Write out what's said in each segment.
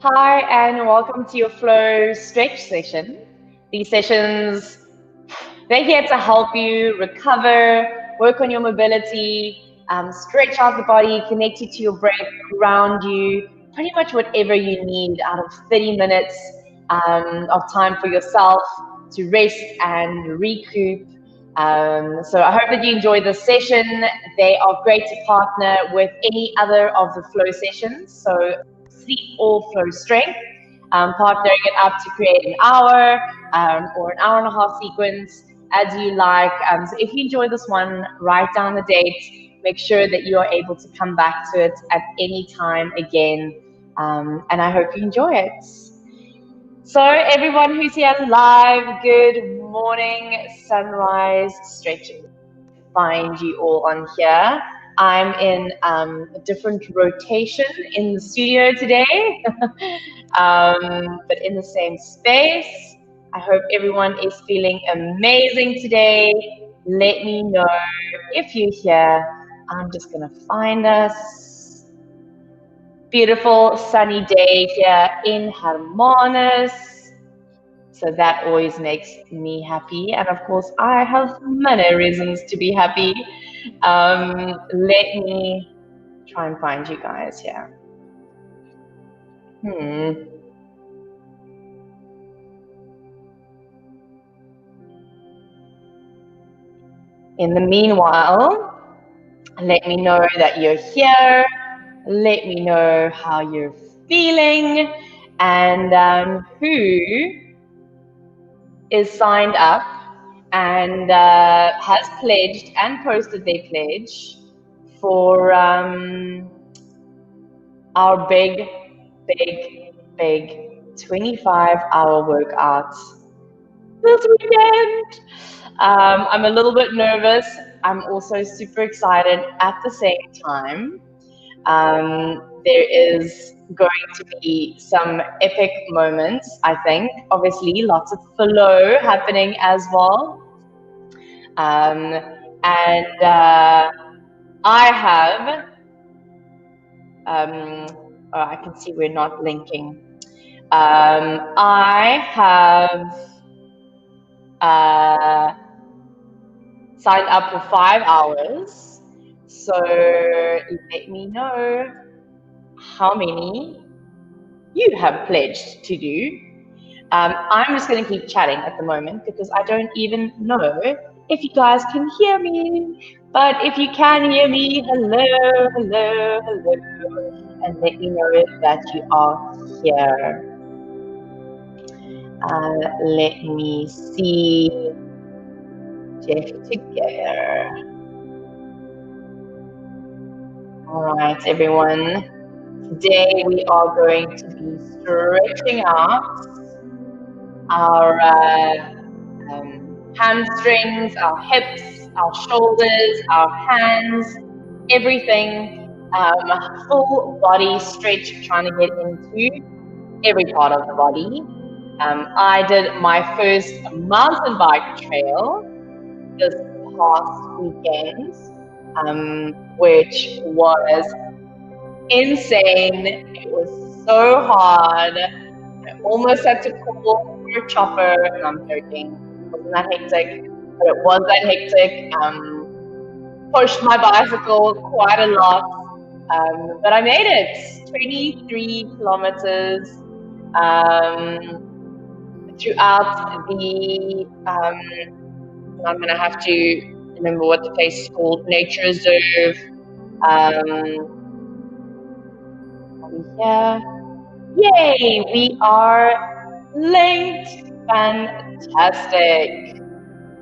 Hi, and welcome to your flow stretch session. These sessions, they're here to help you recover, work on your mobility, stretch out the body, connect you to your breath, ground you, pretty much whatever you need out of 30 minutes of time for yourself to rest and recoup. So I hope that you enjoy this session. They are great to partner with any other of the flow sessions. So sleep or flow strength, partnering it up to create an hour or an hour and a half sequence as you like. So if you enjoy this one, write down the date. Make sure that you are able to come back to it at any time again. And I hope you enjoy it. So everyone who's here live, good morning, sunrise stretching. Find you all on here. I'm in a different rotation in the studio today, but in the same space. I hope everyone is feeling amazing today. Let me know if you're here. I'm just going to find us. Beautiful sunny day here in Hermanus. So that always makes me happy. And of course, I have many reasons to be happy. Let me try and find you guys here. In the meanwhile, let me know that you're here. Let me know how you're feeling and who is signed up and has pledged and posted their pledge for our big 25-hour workout this weekend. I'm a little bit nervous. I'm also super excited at the same time. There is going to be some epic moments, I think. Obviously, lots of flow happening as well. And I have, I can see we're not linking. I have signed up for 5 hours. So let me know how many you have pledged to do. I'm just going to keep chatting at the moment because I don't even know if you guys can hear me. But if you can hear me, hello, hello, hello. And let me know that you are here. Let me see. Jeff together. All right, everyone. Today we are going to be stretching out our hamstrings, our hips, our shoulders, our hands, everything. Full body stretch, trying to get into every part of the body. I did my first mountain bike trail this past weekend, which was insane. It was so hard. I almost had to call for a chopper, and I'm joking. It wasn't that hectic, but it was that hectic. Pushed my bicycle quite a lot, but I made it. 23 kilometers throughout the. I'm gonna have to remember what the place is called. Nature Reserve. Yeah. Yay! We are linked. Fantastic.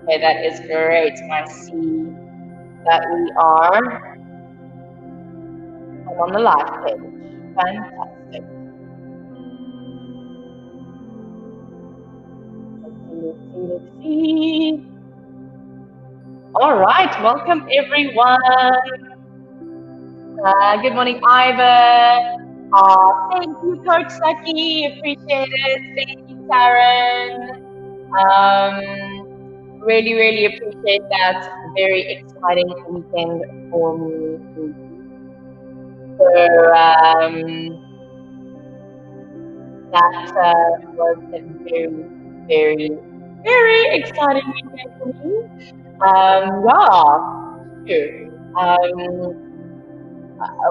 Okay, that is great. I see that we are on the live page. Fantastic. Let's see. All right, welcome everyone. Good morning, Ivor. Thank you, Coach Saki. Appreciate it. Thank you, Karen. Really, really appreciate that. Very exciting weekend for me. So, that was a very, very, very exciting weekend for me. Sure. Um,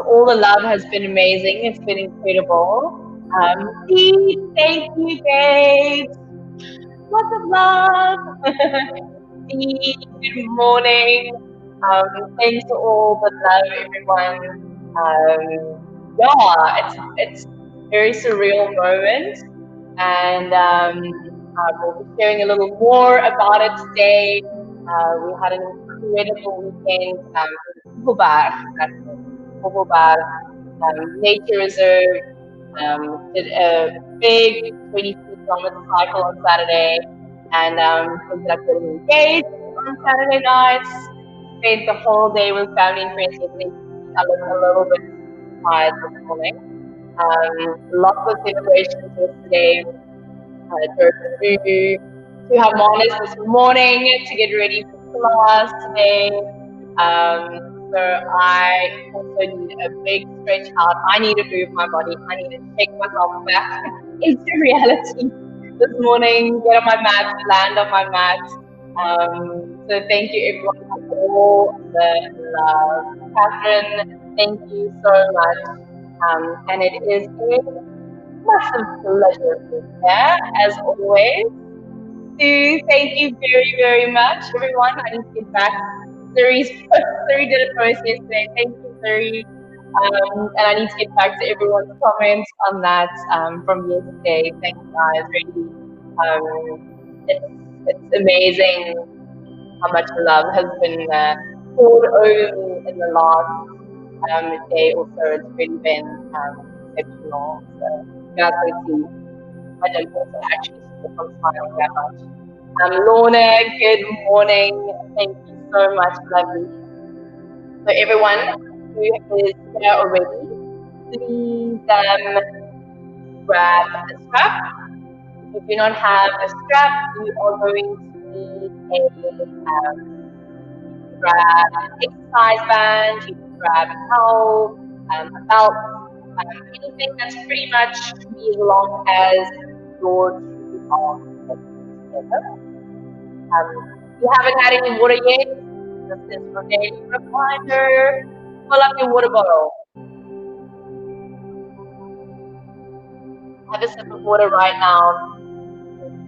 all the love has been amazing. It's been incredible. Dee, thank you, babes. Lots of love. Dee, good morning. Thanks for all the love, everyone. It's a very surreal moment, and we'll be sharing a little more about it today. We had an incredible weekend in Kugelbach, Nature Reserve. Did a big 23-kilometer cycle on Saturday, and ended up getting engaged on Saturday nights. Spent the whole day with family and friends yesterday. I look a little bit tired this morning. Lots of celebrations yesterday. Drove to Harmonis this morning to get ready for class today. So I also need a big stretch out. I need to move my body. I need to take myself back into reality this morning, get on my mat, land on my mat. So thank you everyone for all the love. Catherine, thank you so much. And it is a massive pleasure being here, as always. Sue, thank you very, very much, everyone. I need to get back. Suri did a post yesterday. Thank you, Suri. And I need to get back to everyone's comments on that from yesterday. Thanks, guys. Really, it's amazing how much love has been poured over me in the last day or so. It's really been exceptional. So, guys, let's see. I don't think I actually still from smiling that much. Lorna, good morning. Thank you so much, lovely. So everyone who is here already, please grab a strap. If you do not have a strap, you are going to need grab an exercise band, you can grab a towel, a belt, anything that's pretty much as long as your two arms together. If you haven't had any water yet, this is your daily reminder. Fill up your water bottle. Have a sip of water right now.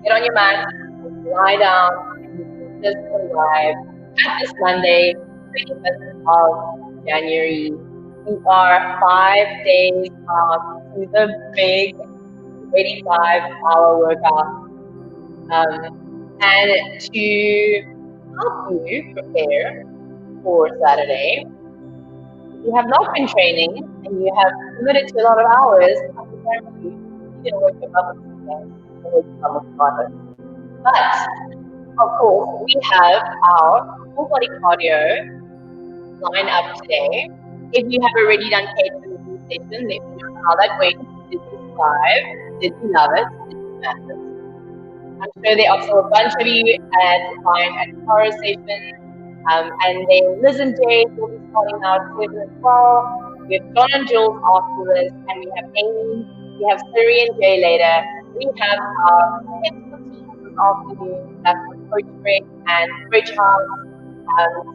Get on your mat, lie down, and you can just arrive at this Monday, 25th of January. We are 5 days after the big 85-hour workout. And to help you prepare for Saturday, if you have not been training and you have committed to a lot of hours, I can guarantee you didn't wake up today. But of course, we have our full body cardio line up today. If you have already done Kathleen session, let me know how that went. Did you thrive? Did you love it? Did you smash it? I'm sure there are also a bunch of you at mine at Tara session. And then Liz and Jay will be starting out 7 as well. We have John and Jules after this, and we have Amy, we have Suri and Jay later. We have our expertise this afternoon, that's Coach Greg and Bridge House.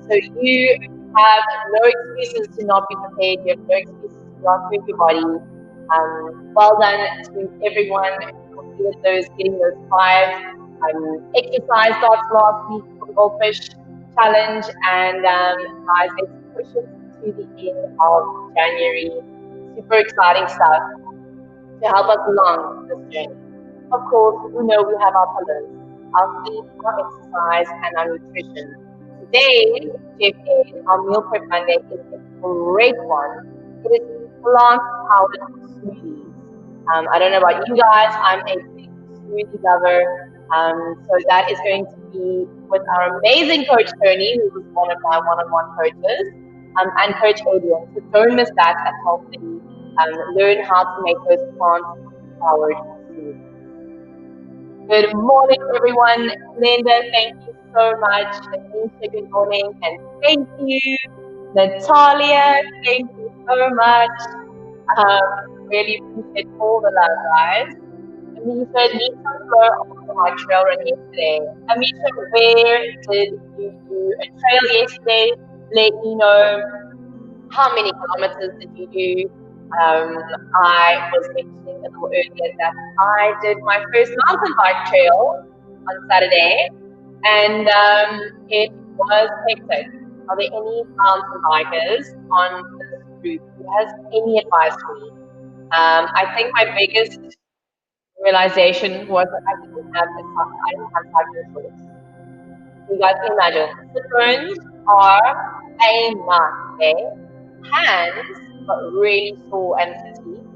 So you have no excuses to not be prepared, you have no excuses to not move your body. Well done to everyone who completed those, getting those 5 exercise starts last week for the Goldfish Challenge, and guys, let's push it to the end of January. Super exciting stuff to help us along this journey. Of course, we know we have our pillars, our sleep, our exercise, and our nutrition. Today, Jeff, our Meal Prep Monday is a great one. It is plant-powered smoothies. I don't know about you guys, I'm a big smoothie lover. So that is going to be with our amazing coach Tony, who was one of my one-on-one coaches, and Coach Adrian. So don't miss that and help them learn how to make those plant-powered smoothies. Good morning, everyone. Linda, thank you so much. Anisha, good morning, and thank you. Natalia, thank you so much. Really appreciate all the love, guys. Amisha, need some flow on my trail run yesterday. Amisha, where did you do a trail yesterday? Let me know how many kilometers did you do. I was mentioning a little earlier that I did my first mountain bike trail on Saturday, and it was hectic. Are there any mountain bikers on this group who has any advice for me? I think my biggest realization was that I didn't have cycling shorts. You guys can imagine, the turns are a must, okay? Hands got really sore and fatigued,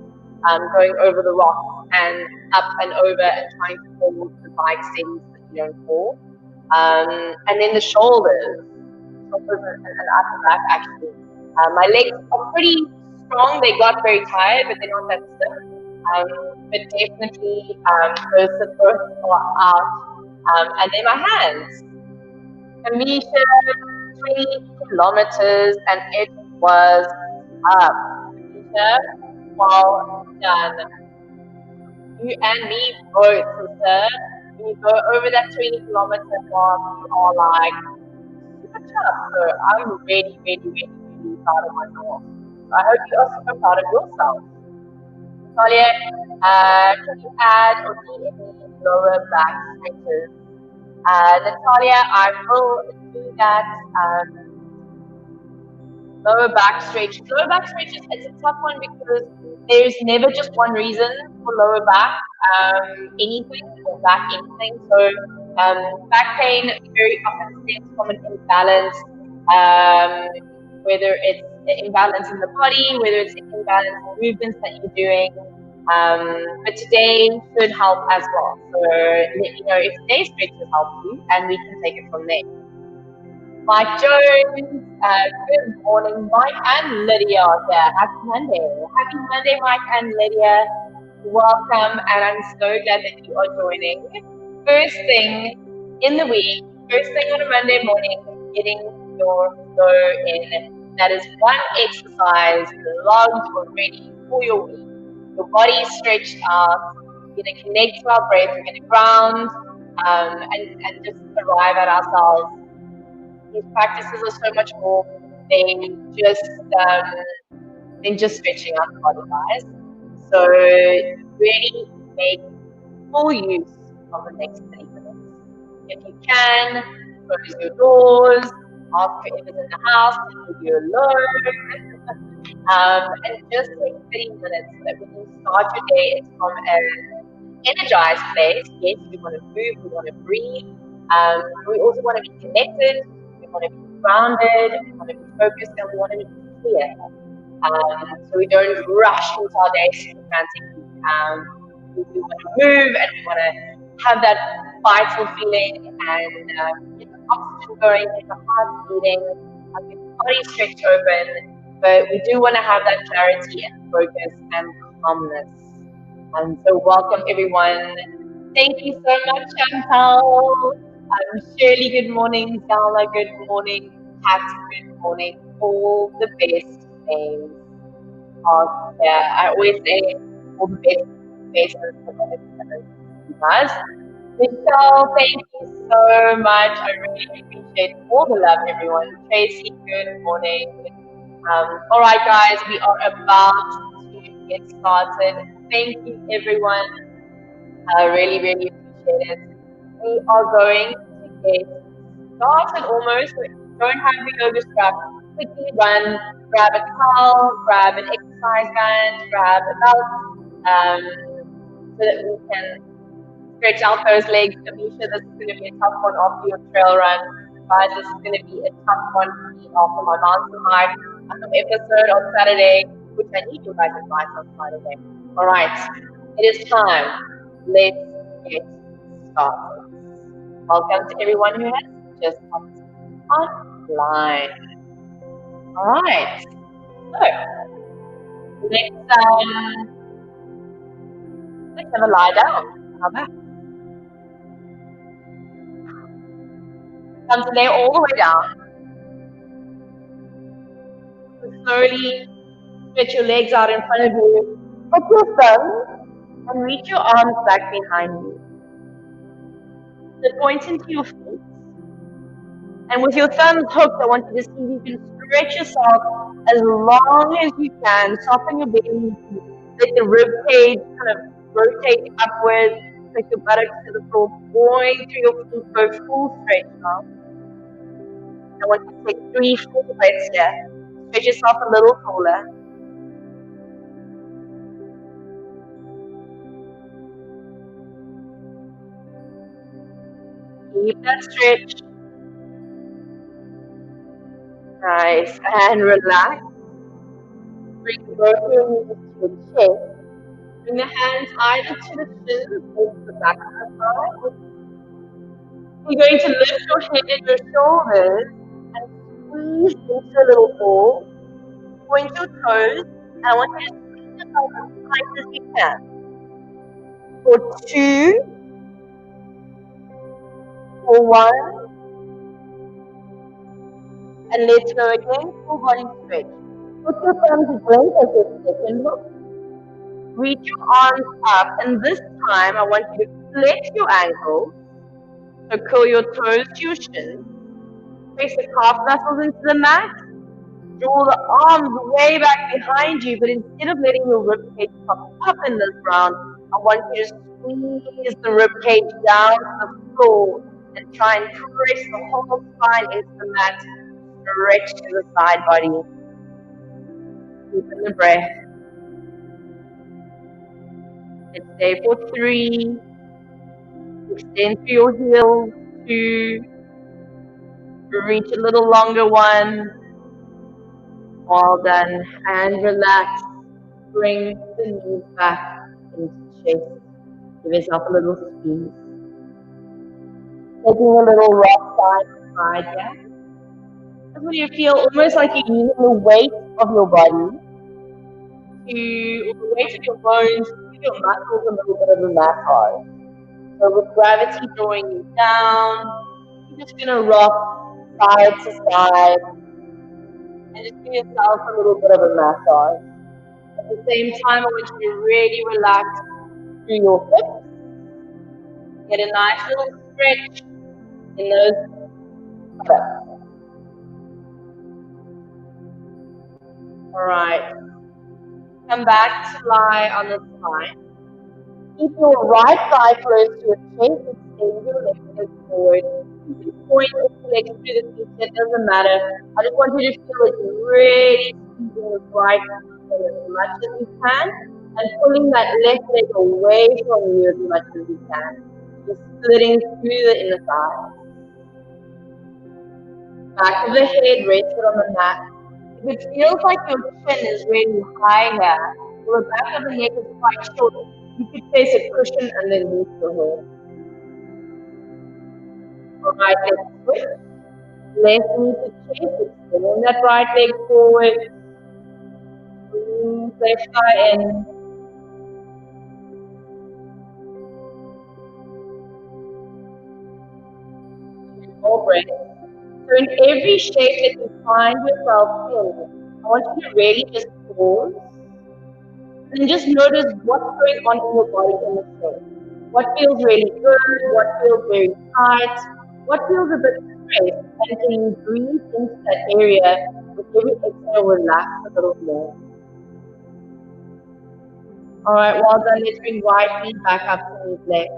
going over the rocks and up and over and trying to hold the bike steady so that you don't fall. And then the shoulders and upper back actually. My legs are pretty strong. They got very tired, but they're not that stiff. But definitely those supports are out. And then my hands. Amisha, 20 kilometers, and it was up. Amisha, well done. You and me both, sister. When you go over that 20 kilometer mark, you are like, super tough. So I'm really, really, really, really proud of myself. I hope you are super proud of yourself. Natalia, can you add or do any lower back stretches? Natalia, I will do that. Lower back stretch. Lower back stretches, it's a tough one because there's never just one reason for lower back anything or back anything. So back pain very often stems from an imbalance, whether it's an imbalance in the body, whether it's an imbalance in movements that you're doing. But today should help as well. So let me know if today's stretches help you, and we can take it from there. Mike Jones, good morning, Mike and Lydia here. Happy Monday. Happy Monday, Mike and Lydia. Welcome, and I'm so glad that you are joining. First thing in the week, first thing on a Monday morning, getting your flow in. That is one exercise logged already for your week. Your body is stretched out. We're going to connect to our breath. We're going to ground and just arrive at ourselves. These practices are so much more than just stretching out the body, guys. So really make full use of the next 30 minutes. If you can, close your doors, ask whoever's in the house to leave you alone, and just take 30 minutes so that when you start your day, it's from an energized place. Yes, we want to move, we want to breathe, we also want to be connected. We want to be grounded, we want to be focused, and we want to be clear. So we don't rush into our day super frantically. We want to move and we want to have that vital feeling and get the oxygen going, get the heart beating, get the body stretched open. But we do want to have that clarity and focus and calmness. So welcome everyone. Thank you so much, Chantal. Shirley, good morning. Zala, good morning. Pat, good morning. All the best things. Yeah, I always say all the best for you guys. Michelle, thank you so much. I really appreciate all the love, everyone. Tracy, good morning. All right, guys, we are about to get started. Thank you, everyone. I really, really appreciate it. We are going to get started almost. So if you don't have the yoga strap, quickly run, grab a towel, grab an exercise band, grab a belt, so that we can stretch out those legs. Amisha, this is going to be a tough one after your trail run. Guys, this is going to be a tough one for me after my mountain bike episode on Saturday, which I need you guys' advice on Saturday. All right, it is time. Let's get started. Welcome to everyone who has just hopped online. All right, so let's have a lie down. How about? Come to lay all the way down. So slowly stretch your legs out in front of you. Put your thumbs And reach your arms back behind you. So point into your feet. And with your thumbs hooked, I want you to see if you can stretch yourself as long as you can. Soften your belly. Let the rib cage kind of rotate upwards. Take your buttocks to the floor. Going through your feet. Go full stretch now. I want you to take 3 full breaths here. Stretch yourself a little taller. Keep that stretch. Nice. And relax. Bring both your knees to the chest. Bring the hands either to the shins or to the back of the thigh. You're going to lift your head and your shoulders and squeeze into a little ball. Point your toes, and I want you to squeeze yourself as tight as you can. For 2, for 1, and let's go again. Full body stretch. Put your thumbs blank as your second look. Reach your arms up, and this time I want you to flex your ankles. So curl your toes to your shins. Press the calf muscles into the mat. Draw the arms way back behind you, but instead of letting your ribcage pop up in this round, I want you to squeeze the ribcage down to the floor and try and press the whole spine into the mat. Stretch to the side body. Deepen the breath. Let's stay for 3. Extend through your heels. 2. Reach a little longer. 1. All done. And relax. Bring the knees back into chest. Give yourself a little squeeze. Taking a little rock side to side here. That's when you feel almost like you're using the weight of your body or the weight of your bones to give your muscles a little bit of a massage. So with gravity drawing you down, you're just going to rock side to side and just give yourself a little bit of a massage. At the same time, I want you to really relax through your hips. Get a nice little stretch in those buttocks. Alright. Come back to lie on the spine. Keep your right thigh close to your chest. Extend your left leg forward. You can point or flex through the feet, it doesn't matter. I just want you to feel it really squeezing the right leg as much as you can and pulling that left leg away from you as much as you can. Just splitting through the inner thigh. Back of the head rested on the mat. If it feels like your chin is really high here, or the back of the neck is quite short, you could place a cushion underneath your head. Alright, let's switch. Left knee to chest, extend that right leg forward. Squeeze left thigh in. More breath. So in every shape that you find yourself in, I want you to really just pause and just notice what's going on in your body in this shape. What feels really good, what feels very tight, what feels a bit straight, and can you breathe into that area with every exhale, relax a little more. Alright, well done. Let's bring right knee back up to his left.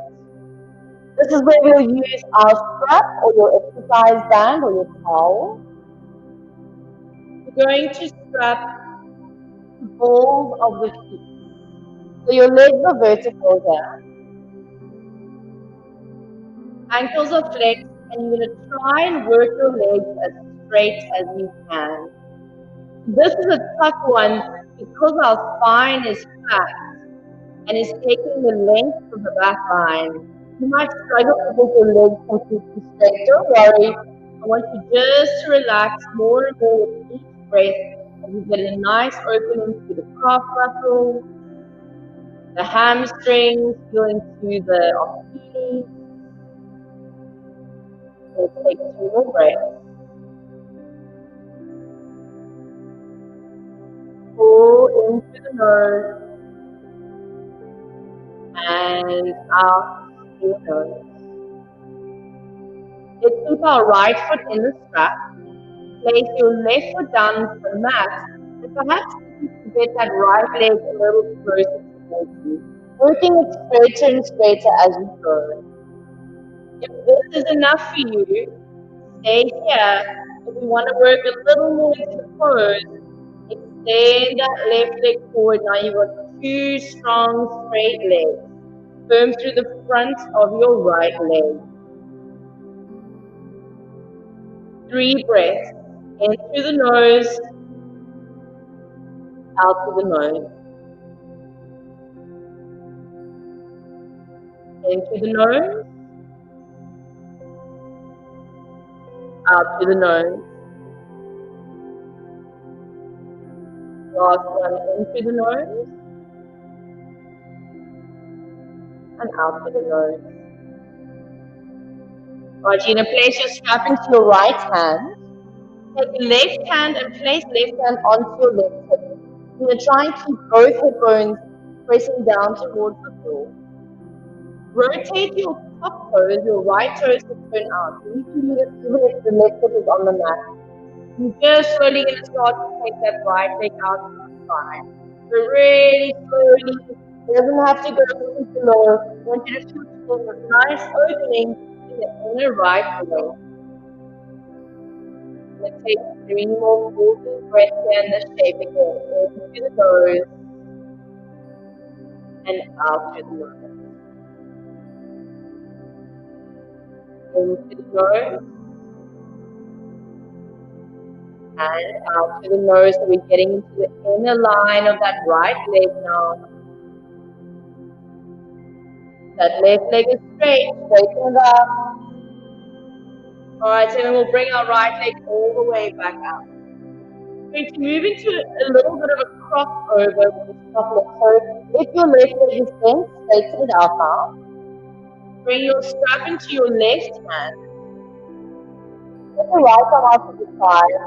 This is where we'll use our strap or your exercise band or your towel. We're going to strap the balls of the feet. So your legs are vertical here. Ankles are flexed, and you're going to try and work your legs as straight as you can. This is a tough one because our spine is flat and is taking the length of the back line. You might struggle to get your legs completely straight. Don't worry. I want you just to relax more and more with each breath as you get a nice opening to the calf muscles, the hamstrings, feeling through the Achilles. Let's take 2 more breaths. Pull into the nose. and out through the nose. Let's keep our right foot in the strap. Place your left foot down to the mat, and perhaps you can get that right leg a little closer towards you, working it straighter and straighter as you go. If this is enough for you, stay here. If you want to work a little more into the pose, extend that left leg forward. Now you've got two strong straight legs. Firm through the front of your right leg. 3 breaths. In through the nose, out through the nose. In through the nose, out through the nose. Last one, in through the nose, and out through the nose. Alright, you're going to place your strap into your right hand. Take the left hand and place left hand onto your left hip. You're going to try and keep both hip bones pressing down towards the floor. Rotate your top toes, your right toes to turn out. You need to do this even if the left foot is on the mat. You're just slowly going to start to take that right leg out to the side. So really slowly, it doesn't have to go super low. I want you to feel a nice opening in the inner right leg. Let's take 3 more full breaths here in the shape again. In through the nose and out through the nose. In through the nose and out through the nose. So we're getting into the inner line of that right leg now. That left leg is straight, straighten it up. Alright, so then we'll bring our right leg all the way back up. We're going to move into a little bit of a crossover with this couple of toes. If your left leg is bent, straighten it out now. Bring your strap into your left hand. Put the right arm out to the side.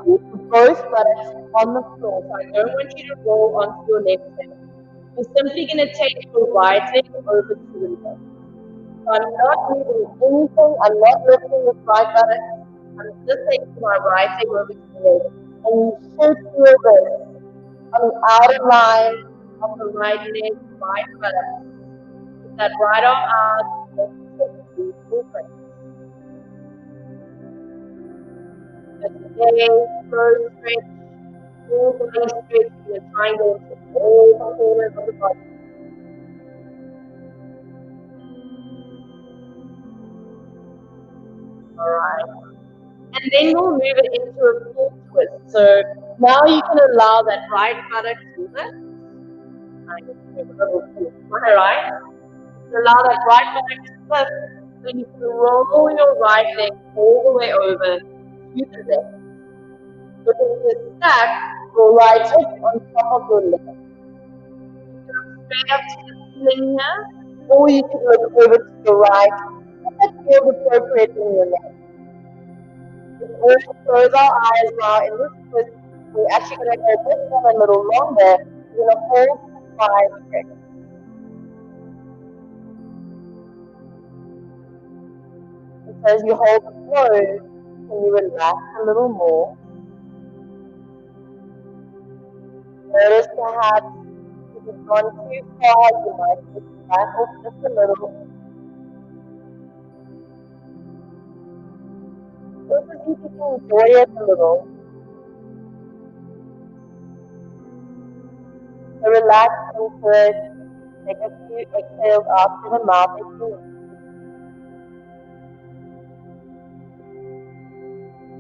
Keep both buttocks on the floor. So I don't want you to roll onto your left hand. You're simply going to take your right leg over to the left. So I'm not moving anything. I'm not lifting this right buttock. I'm just taking my right leg over to the left. And you should feel this on the outer line of the right leg, right buttock. With that right arm out, and take a deep breath. But today, slow stretch, full body stretch, you're trying to go into all the corners of the body. Alright. And then we'll move it into a full twist. So now you can allow that right buttock to lift. I just make a little twist. Alright. Allow that right buttock to lift. Then you can roll your right leg all the way over to the left. Looking to stack your right hip on top of your left. You can look straight up to the ceiling here, or you can look over to the right. If that feels appropriate in your neck. Let's close our eyes now. In this twist, we're actually going to go this one a little longer. We're going to hold for 5 seconds. And so as you hold it closed, can you relax a little more? Notice perhaps if you've gone too far, you might just back off just a little. Also, you can enjoy it a little. So relax into it. Take a few exhales out through the mouth if you want.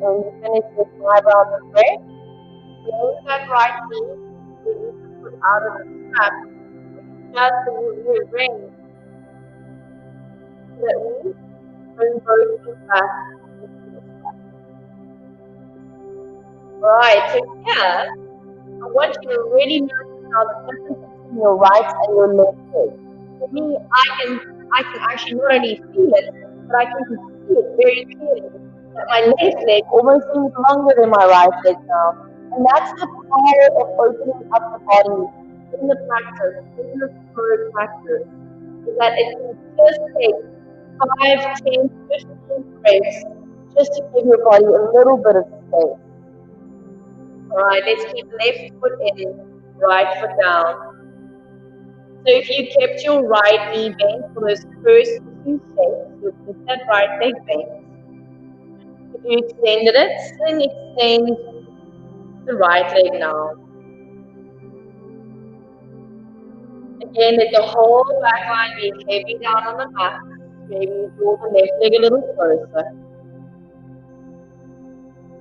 When you finish with 5 rounds of breath, close that right knee. You need to put out of the strap. Just to rearrange. So that we bring both feet back into the strap. Alright, so here, I want you to really notice now the difference between your right and your left leg. For me, I can actually not only feel it, but I can see it very clearly. That my left leg almost seems longer than my right leg now. And that's the power of opening up the body in the practice, in the slow practice, is that it can just take 5, 10, 15 breaths just to give your body a little bit of space. Alright, let's keep left foot in, right foot down. So if you kept your right knee bent for those first 2 shapes, you'll keep that right leg bent. If you extended it, then extend the right leg now. Again, let the whole back line be heavy down on the mat. Maybe draw the left leg a little closer.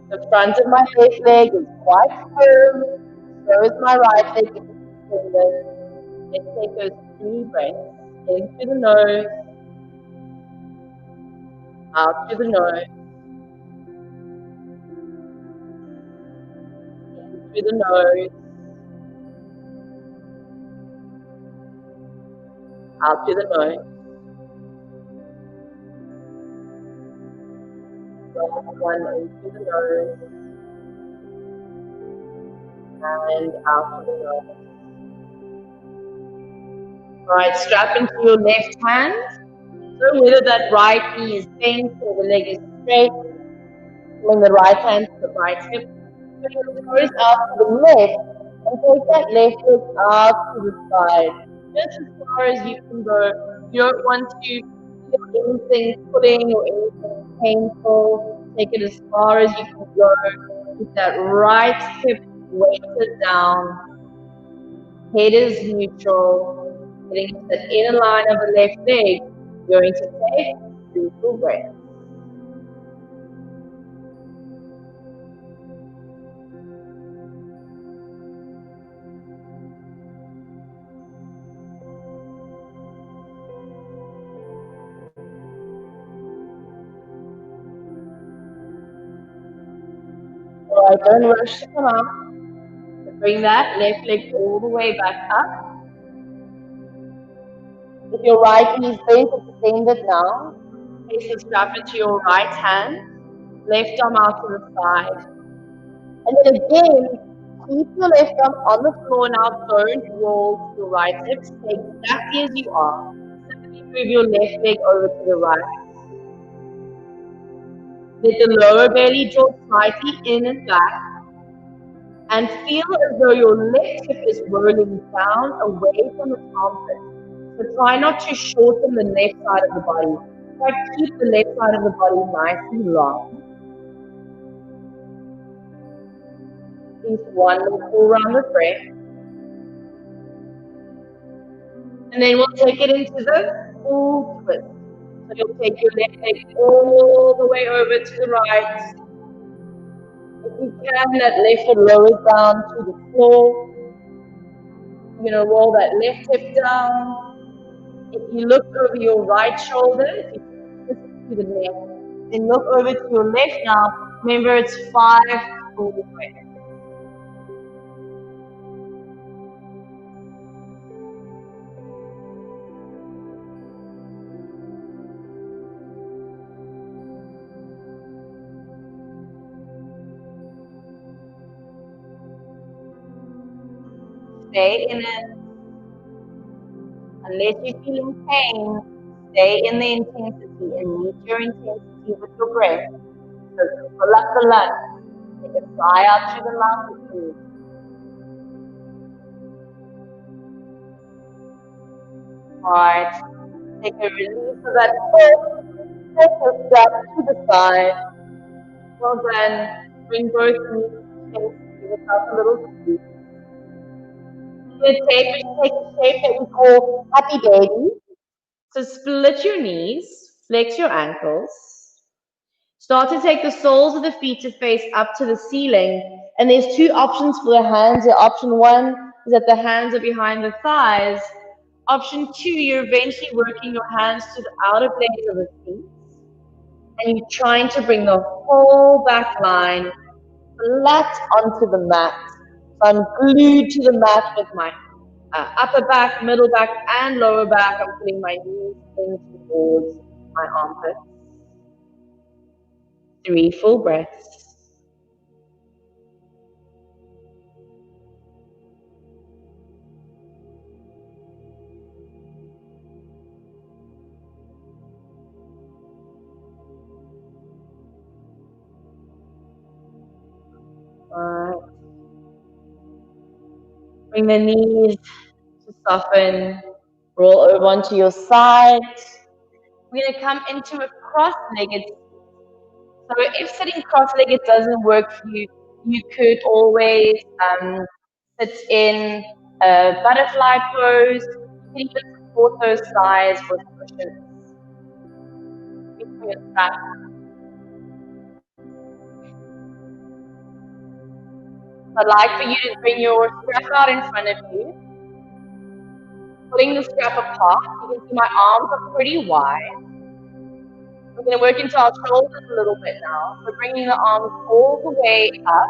The front of my left leg is quite firm, so is my right leg is extended. Let's take those 3 breaths. In through the nose, out through the nose, in through the nose, out through the nose. Last one in through the nose, and out through the nose. Alright, strap into your left hand. So whether that right knee is bent or the leg is straight, bring the right hand to the right hip, bring your toes out to the left, and take that left leg out to the side, just as far as you can go. You don't want to feel anything pulling or anything painful. Take it as far as you can go. Keep that right hip weighted down. Head is neutral. Getting into the inner line of the left leg. You're going to take 3 full breaths. Alright, don't rush to come out. Bring that left leg all the way back up. If your right knee is bent, extend it now. Place the strap into your right hand, left arm out to the side. And then again, keep your left arm on the floor now. Don't roll to the right hip. Stay exactly as you are. Simply move your left leg over to the right. Let the lower belly draw slightly in and back. And feel as though your left hip is rolling down away from the armpit. So try not to shorten the left side of the body. Try to keep the left side of the body nice and long. Please one more full round of breath. And then we'll take it into the full twist. So you'll take your left leg all the way over to the right. If you can, that left foot lowers down to the floor. You're going to roll that left hip down. If you look over your right shoulder, if you twist it to the left, then look over to your left now. Remember, it's 5 full breaths. Stay in it. Unless you're feeling pain, stay in the intensity and meet your intensity with your breath. So pull up the lungs. Take a sigh out through the lungs, please. Alright. Take a release of that foot. Take your strap to the side. Well done. Bring both knees to give yourself a little squeeze. Take a shape that we call happy baby. So split your knees, flex your ankles. Start to take the soles of the feet to face up to the ceiling. And there's 2 options for the hands. Option 1 is that the hands are behind the thighs. Option 2, you're eventually working your hands to the outer blades of the feet. And you're trying to bring the whole back line flat onto the mat. So I'm glued to the mat with my upper back, middle back, and lower back. I'm putting my knees in towards my armpits. 3 full breaths. Bring the knees to soften. Roll over onto your side. We're going to come into a cross-legged. So if sitting cross-legged doesn't work for you, you could always sit in a butterfly pose. You can even support those thighs with cushions. I'd like for you to bring your strap out in front of you. Pulling the strap apart, you can see my arms are pretty wide. We're going to work into our shoulders a little bit now. So bringing the arms all the way up.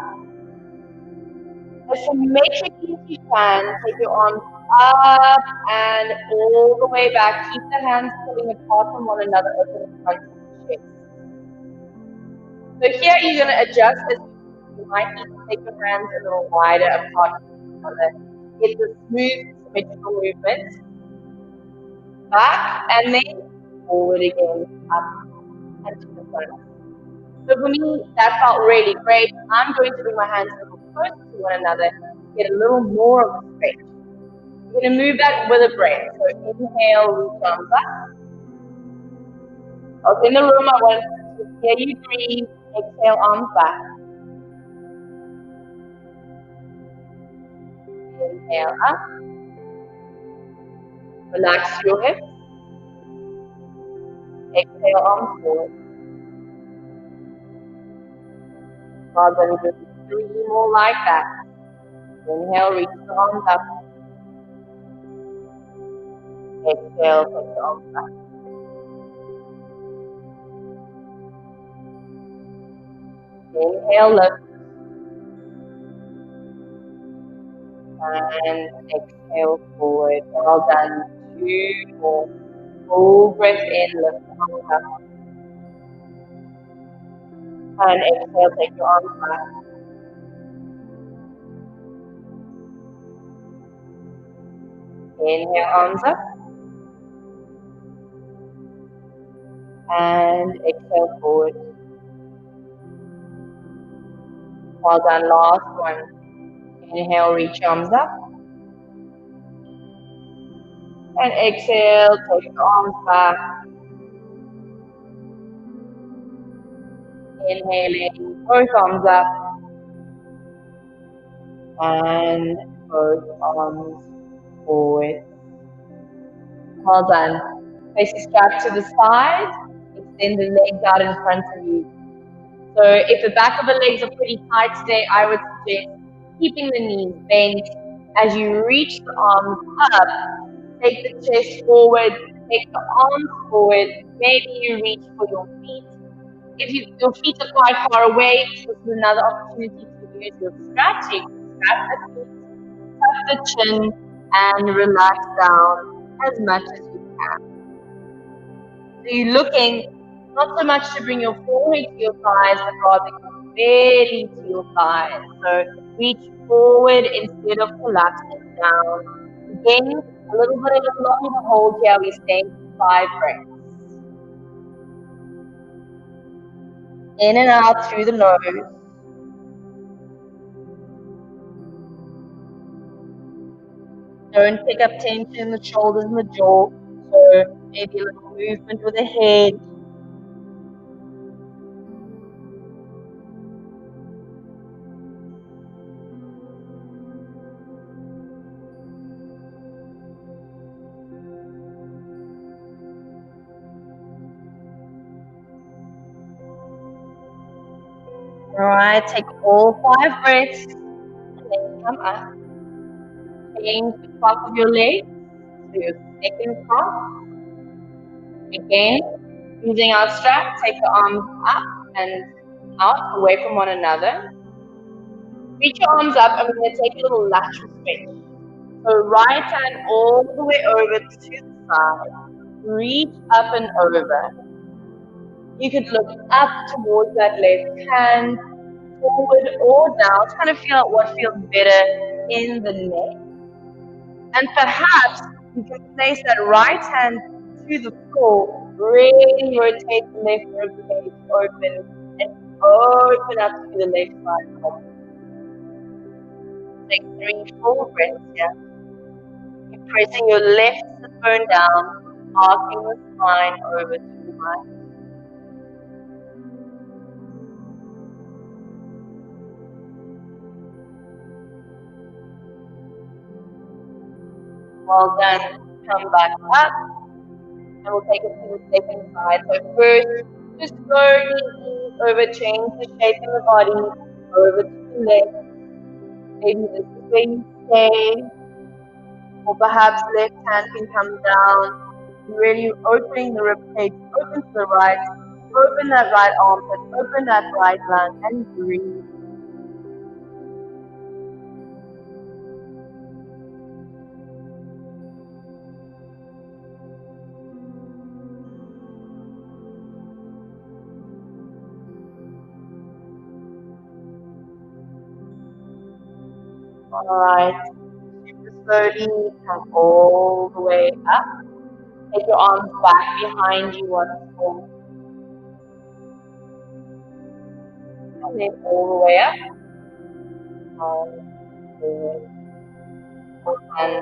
As you make sure you can, take your arms up and all the way back. Keep the hands pulling apart from one another, open the front of the chest. So here you're going to adjust as you might need to take your hands a little wider apart from each other. Get the smooth, symmetrical movement. Back and then forward again, up and to the front. So for me, that felt really great. I'm going to bring my hands a little closer to one another, get a little more of a stretch. We're going to move that with a breath. So inhale, reach arms up. I was in the room, I want to hear you breathe. Exhale, arms back. Inhale up. Relax your hips. Exhale, arms forward. Well done, just 3 more like that. Inhale, reach the arms up. Exhale, take the arms back. Inhale, lift. And exhale, forward. Well done. 2 more. Full breath in, lift the arms up. And exhale, take your arms back. Inhale, arms up. And exhale, forward. Well done, last one. Inhale, reach arms up. And exhale, take your arms back. Inhaling, both arms up. And both arms forward. Well done. Place the strap to the side. Extend the legs out in front of you. So if the back of the legs are pretty tight today, I would suggest keeping the knees bent. As you reach the arms up, take the chest forward, take the arms forward. Maybe you reach for your feet. If your feet are quite far away, this is another opportunity to use your stretching. Strap the feet, tuck the chin, and relax down as much as you can. So you're looking not so much to bring your forehead to your thighs, but rather your belly to your thighs. So reach forward instead of collapsing down. Again, a little bit of a longer hold here. We're staying for 5 breaths. In and out through the nose. Don't pick up tension in the shoulders and the jaw. So maybe a little movement with the head. Alright, take all 5 breaths and then come up. Change the cross of your leg to your second cross. Again, using our strap, take the arms up and out, away from one another. Reach your arms up and we're going to take a little lateral stretch. So right hand all the way over to the side. Reach up and over. You could look up towards that left hand, forward or down. Kind of feel out what feels better in the neck. And perhaps you can place that right hand to the floor, really rotate the left rib cage open and open up to the left side. Take 3 full breaths here. Keep pressing your left sit bone down, arcing the spine over to the right. Well done. Come back up. And we'll take it to the second side. So first, just slowly ease over, change the shape of the body over to the left. Maybe this is where you stay. Or perhaps left hand can come down. Really opening the rib cage, open to the right, open that right armpit, open that right lung, and breathe. Alright, slowly come all the way up. Take your arms back behind you once more. And then all the way up. And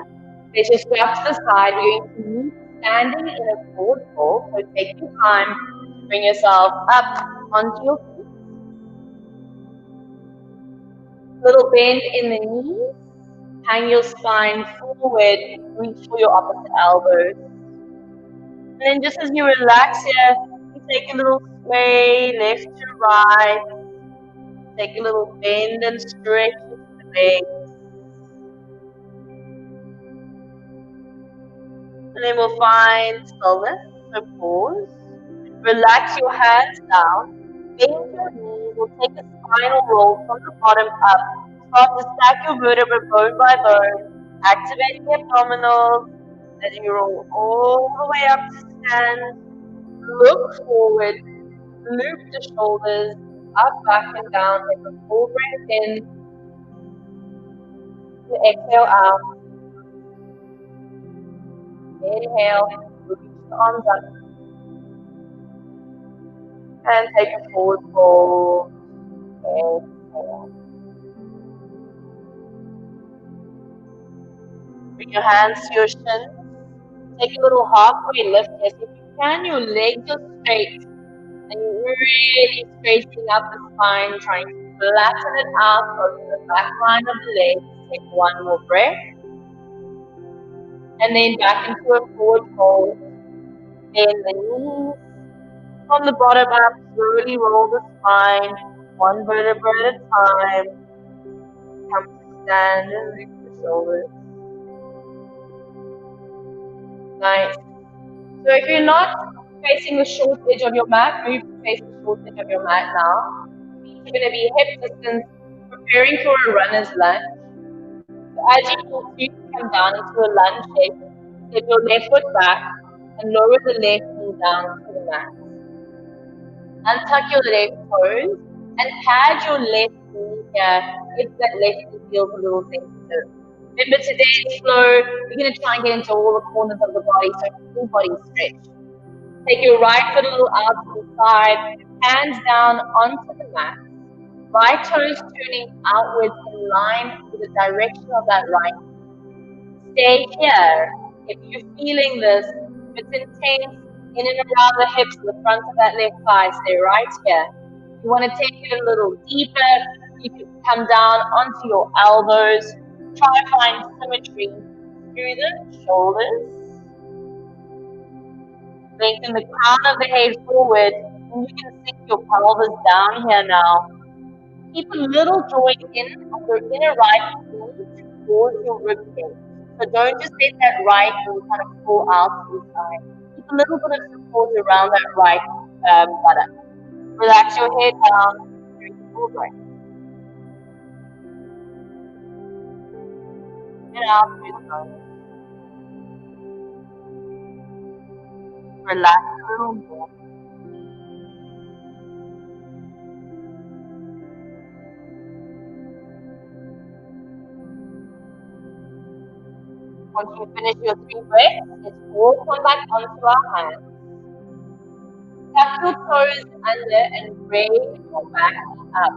let's just go up to the side. We're going to move standing in a forward fold. So take your time to bring yourself up onto your feet. Little bend in the knees. Hang your spine forward. Reach for your opposite elbows. And then just as you relax here, you take a little sway left to right. Take a little bend and stretch into the legs. And then we'll find stillness. So pause. Relax your hands down. Bend your knees. We'll take a spinal roll from the bottom up. Start to stack your vertebrae bone by bone. Activate the abdominals as you roll all the way up to stand. Look forward. Loop the shoulders. Up, back, and down. Take a full breath in. Exhale out. Inhale. Reach the arms up. And take a forward fold. Exhale. Bring your hands to your shins. Take a little halfway lift. Yes, if you can, your legs are straight. And you're really straightening up the spine, trying to flatten it out over the back line of the legs. Take one more breath. And then back into a forward fold. Bend the knees. From the bottom up, slowly roll the spine, one vertebra at a time. Come to stand and lift the shoulders. Nice. So if you're not facing the short edge of your mat, move to face the short edge of your mat now. Feet are going to be hip distance, preparing for a runner's lunge. So as you pull feet come down into a lunge shape, take your left foot back and lower the left knee down to the mat. Untuck your left toes and pad your left knee here if that left knee feels a little sensitive. Remember, today's flow, we're going to try and get into all the corners of the body, so full body stretch. Take your right foot a little out to the side, hands down onto the mat. Right toes turning outwards in line with the direction of that right knee. Stay here. If you're feeling this, if it's intense, in and around the hips, the front of that left thigh, stay right here. If you want to take it a little deeper, you can come down onto your elbows. Try to find symmetry through the shoulders. Lengthen the crown of the head forward, and you can sink your pelvis down here now. Keep a little joint in of your inner right knee towards your rib cage. So don't just let that right knee kind of pull out to the side. Keep a little bit of support around that right buttock. Relax your head down through the full breath. And out through the nose. Relax a little more. Once you finish your 3 breaths, let's all come back onto our hands. Tuck your toes under and raise your back up.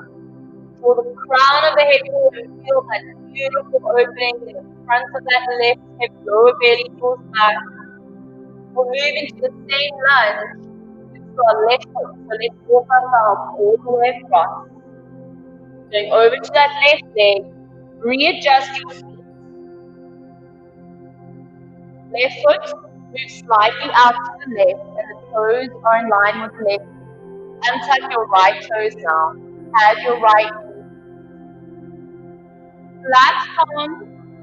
Pull the crown of the head forward and feel that beautiful opening in the front of that left hip, lower belly pulls back. We'll move into the same lunge to our left foot. So let's walk ourselves all the way across. Going over to that left leg, readjust your feet. Left foot, move slightly out to the left, and the toes are in line with the left. Untuck your right toes now. Have your right knee. Relax palm,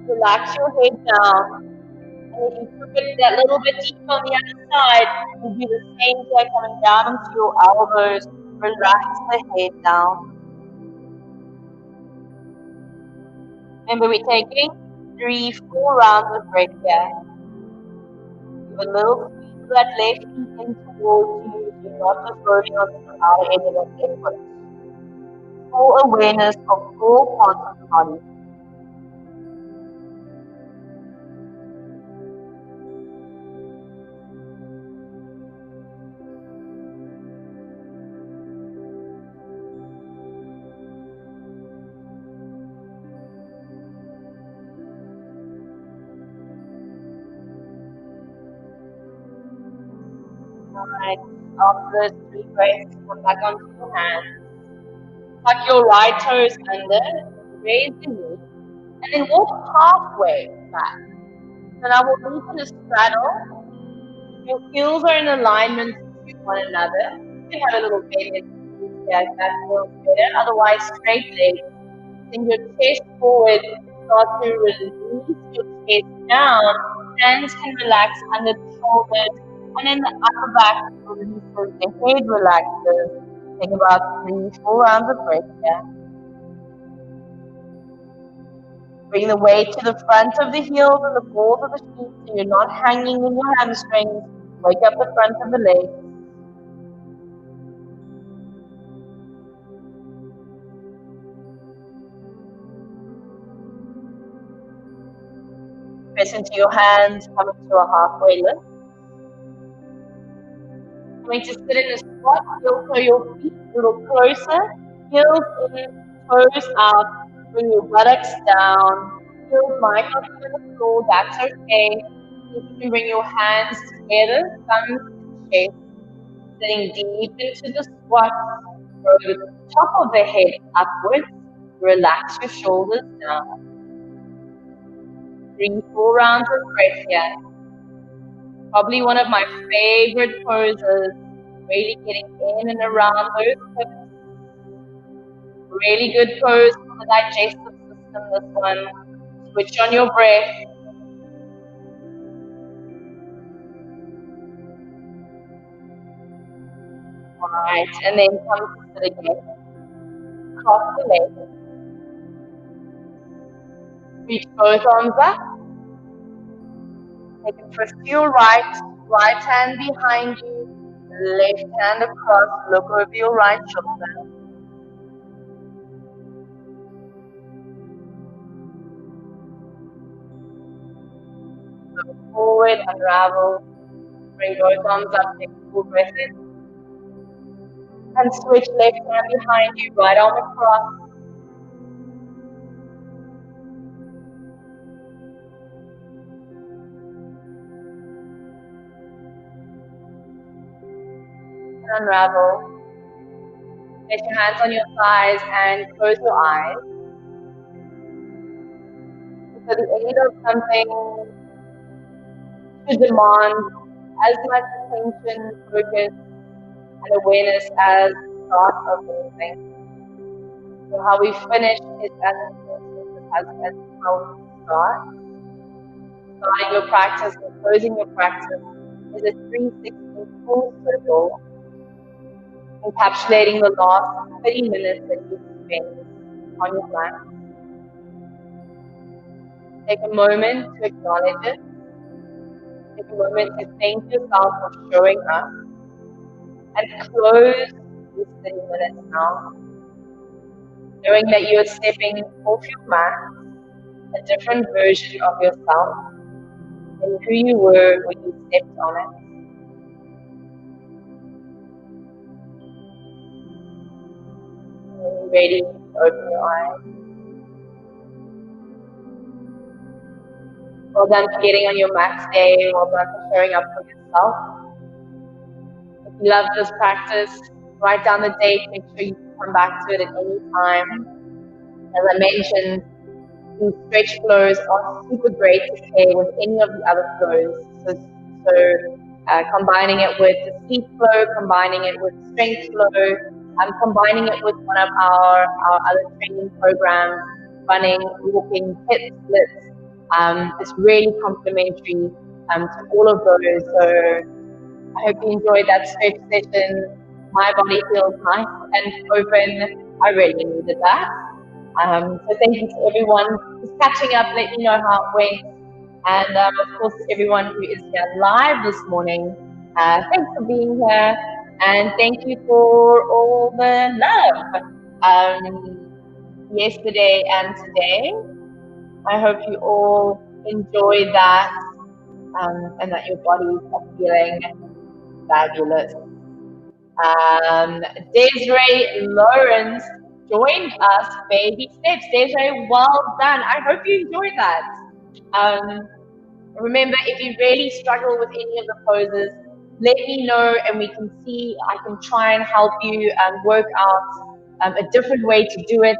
relax your head down. And if you took it that little bit deeper on the other side, you do the same here, coming down onto your elbows. Relax the head down. Remember, we're taking 3-4 rounds of breath here. Give a little squeeze of that left knee in towards you. You're not just rolling on the outer edge of that left foot. Full awareness of all parts of the body. Alright, after those 3 breaths, come back onto your hands. Tuck your right toes under, raise the knee, and then walk halfway back. So now we'll move in a straddle. Your heels are in alignment to one another. You can have a little bend if that feels better. Otherwise, straight legs. Send your chest forward. Start to release your chest down. Hands can relax under the shoulders. And then the upper back releases, the head relaxes. Take about 3-4 rounds of breath here. Bring the weight to the front of the heels and the balls of the feet so you're not hanging in your hamstrings. Wake up the front of the legs. Press into your hands, come into a halfway lift. Going to sit in a squat, heel toe your feet a little closer, heels in, toes out, bring your buttocks down, heels might not be on the floor, that's okay. You can bring your hands together, thumbs to chest, sitting deep into the squat, throw the top of the head upwards, relax your shoulders down. 3-4 rounds of breath here. Probably one of my favorite poses, really getting in and around those hips. Really good pose for the digestive system, this one. Switch on your breath. Alright, and then come to sit again. Cross the legs. Reach both arms up. Take a twist to your right hand behind you, left hand across, look over your right shoulder. Look forward, unravel, bring both arms up, take a full breath in. And switch left hand behind you, right arm across. Unravel. Place your hands on your thighs and close your eyes. So the aid of something should demand as much attention, focus, and awareness as the start of anything. So how we finish is as important as how we start. Starting your practice and closing your practice is a 360 full circle, encapsulating the last 30 minutes that you spent on your mat. Take a moment to acknowledge it. Take a moment to thank yourself for showing up. And close these 30 minutes now, knowing that you are stepping off your mat, a different version of yourself than who you were when you stepped on it. When you're ready, open your eyes. Well done for getting on your mat today. Well done for showing up for yourself. If you love this practice, write down the date. Make sure you can come back to it at any time. As I mentioned, these stretch flows are super great to pair with any of the other flows. So combining it with the sleep flow, combining it with strength flow, combining it with one of our other training programs, running, walking, hip splits. It's really complementary to all of those. So I hope you enjoyed that stretch session. My body feels nice and open. I really needed that. So thank you to everyone who's catching up. Let me know how it went. And of course, to everyone who is here live this morning, thanks for being here. And thank you for all the love yesterday and today. I hope you all enjoyed that and that your bodies are feeling fabulous. Desiree Lawrence joined us, baby steps. Desiree, well done. I hope you enjoyed that. Remember, if you really struggle with any of the poses, let me know and we can see. I can try and help you work out a different way to do it.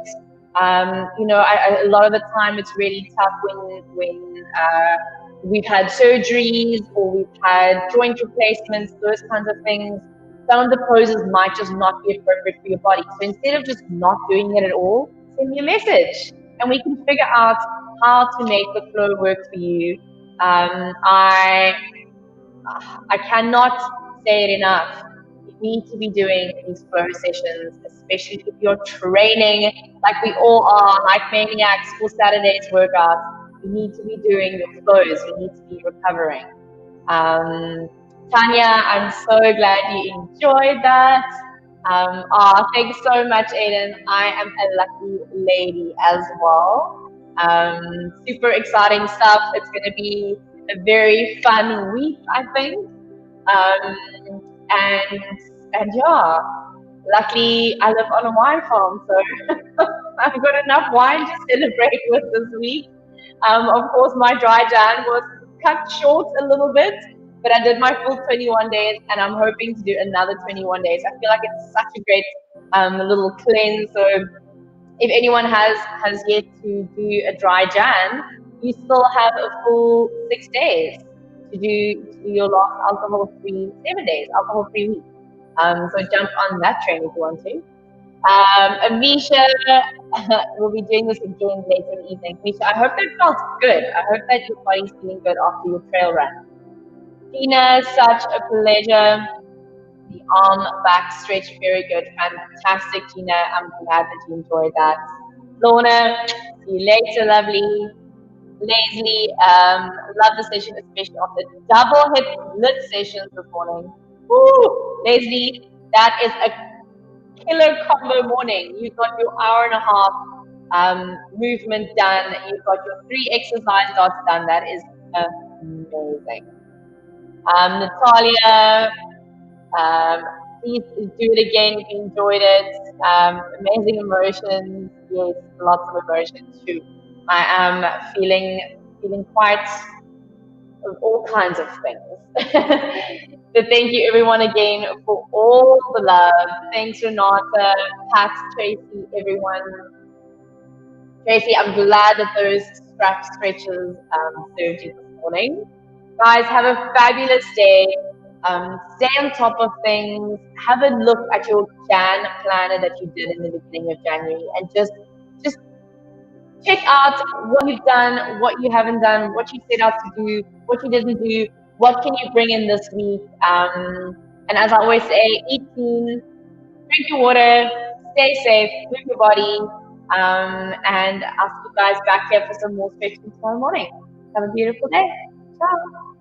You know, a lot of the time it's really tough when we've had surgeries or we've had joint replacements, those kinds of things. Some of the poses might just not be appropriate for your body. So instead of just not doing it at all, send me a message and we can figure out how to make the flow work for you. I cannot say it enough. You need to be doing these flow sessions, especially if you're training like we all are, like maniacs for Saturday's workout. You need to be doing your flows. You need to be recovering. Tanya, I'm so glad you enjoyed that. Thanks so much, Aiden. I am a lucky lady as well. Super exciting stuff. It's going to be a very fun week, I think. And yeah, luckily I live on a wine farm, so I've got enough wine to celebrate with this week. Of course, my dry Jan was cut short a little bit, but I did my full 21 days, and I'm hoping to do another 21 days. I feel like it's such a great little cleanse. So if anyone has yet to do a dry Jan, you still have a full 6 days to do your last alcohol-free 7 days, alcohol-free week. So jump on that train if you want to. Amisha will be doing this again later in the evening. Amisha, I hope that felt good. I hope that your body's feeling good after your trail run. Tina, such a pleasure. The arm back stretch, very good, fantastic, Tina. I'm glad that you enjoyed that. Lorna, see you later, lovely. Leslie, love the session, especially of the double hip lit sessions this morning. Woo! Leslie, that is a killer combo morning. You've got your hour and a half movement done. You've got your 3 exercise dots done. That is amazing. Natalia, please do it again if you enjoyed it. Amazing emotions. Yes, lots of emotions too. I am feeling quite all kinds of things. So thank you everyone again for all the love. Thanks Renata, Pat, Tracy, everyone. Tracy, I'm glad that those strap stretches served you this morning. Guys, have a fabulous day. Stay on top of things. Have a look at your Jan planner that you did in the beginning of January and just check out what you've done, what you haven't done, what you set out to do, what you didn't do, what can you bring in this week. And as I always say, eat clean, drink your water, stay safe, move your body, and I'll see you guys back here for some more stretching tomorrow morning. Have a beautiful day. Ciao.